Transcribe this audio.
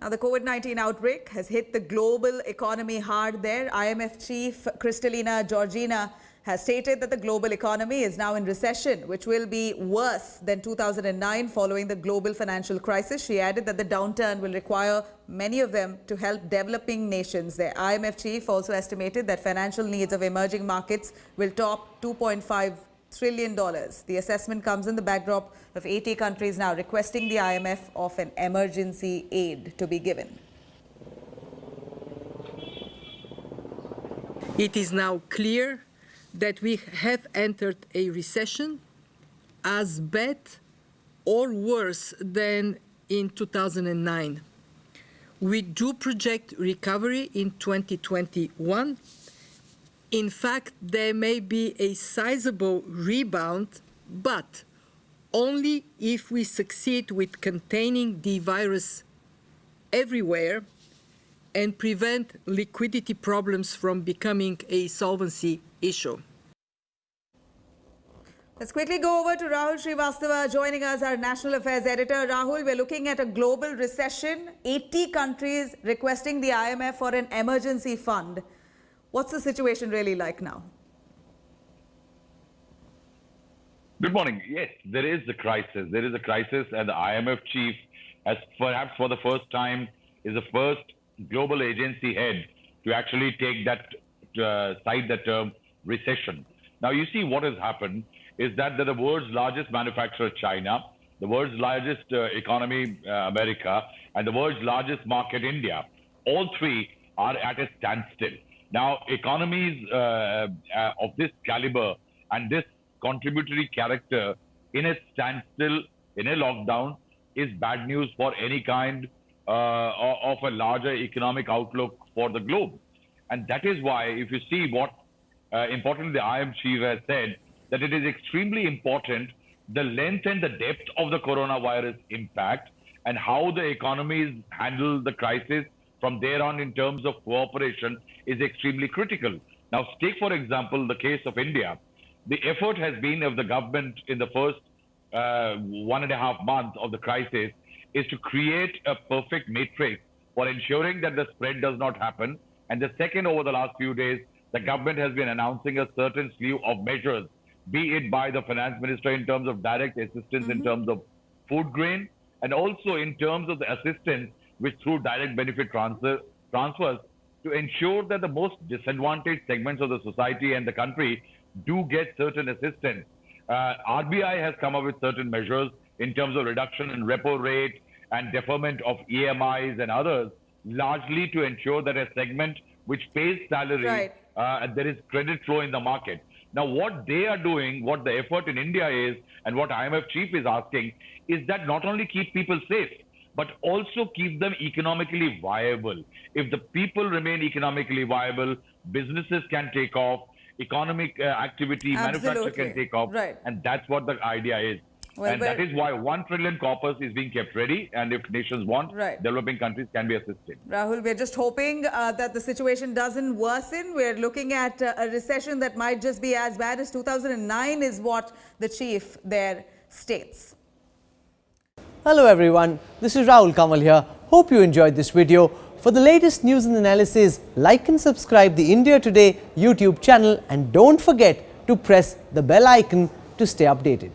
Now, the COVID-19 outbreak has hit the global economy hard there. IMF chief Kristalina Georgieva has stated that the global economy is now in recession, which will be worse than 2009 following the global financial crisis. She added that the downturn will require many of them to help developing nations. The IMF chief also estimated that financial needs of emerging markets will top $2.5 trillion. The assessment comes in the backdrop of 80 countries now requesting the IMF of an emergency aid to be given. It is now clear that we have entered a recession as bad or worse than in 2009. We do project recovery in 2021. In fact, there may be a sizable rebound, but only if we succeed with containing the virus everywhere and prevent liquidity problems from becoming a solvency issue. Let's quickly go over to Rahul Srivastava joining us, our National Affairs Editor. Rahul, we're looking at a global recession, 80 countries requesting the IMF for an emergency fund. What's the situation really like now? Good morning. Yes, there is a crisis. There is a crisis, and the IMF chief, as perhaps for the first time, is the first global agency head to actually take that, cite the term recession. Now, you see what has happened is that the world's largest manufacturer, China, the world's largest economy, America, and the world's largest market, India, all three are at a standstill. Now, economies of this caliber and this contributory character in a standstill, in a lockdown, is bad news for any kind of a larger economic outlook for the globe. And that is why, if you see what importantly the IMF chief has said, that it is extremely important the length and the depth of the coronavirus impact and how the economies handle the crisis from there on in terms of cooperation is extremely critical. Now, take, for example, the case of India. The effort has been of the government in the first 1.5 months of the crisis is to create a perfect matrix for ensuring that the spread does not happen. And the second, over the last few days, the government has been announcing a certain slew of measures, be it by the finance minister in terms of direct assistance in terms of food grain, and also in terms of the assistance which through direct benefit transfers to ensure that the most disadvantaged segments of the society and the country do get certain assistance. RBI has come up with certain measures in terms of reduction in repo rate and deferment of EMIs and others, largely to ensure that a segment which pays salary, there is credit flow in the market. Now, what they are doing, what the effort in India is, and what IMF chief is asking, is that not only keep people safe, but also keep them economically viable. If the people remain economically viable, businesses can take off, economic activity, manufacture can take off, and that's what the idea is. Well, and that is why 1 trillion corpus is being kept ready, and if nations want, developing countries can be assisted. Rahul, we're just hoping that the situation doesn't worsen. We're looking at a recession that might just be as bad as 2009 is what the chief there states. Hello everyone, this is Rahul Kamal here. Hope you enjoyed this video. For the latest news and analysis, like and subscribe the India Today YouTube channel, and don't forget to press the bell icon to stay updated.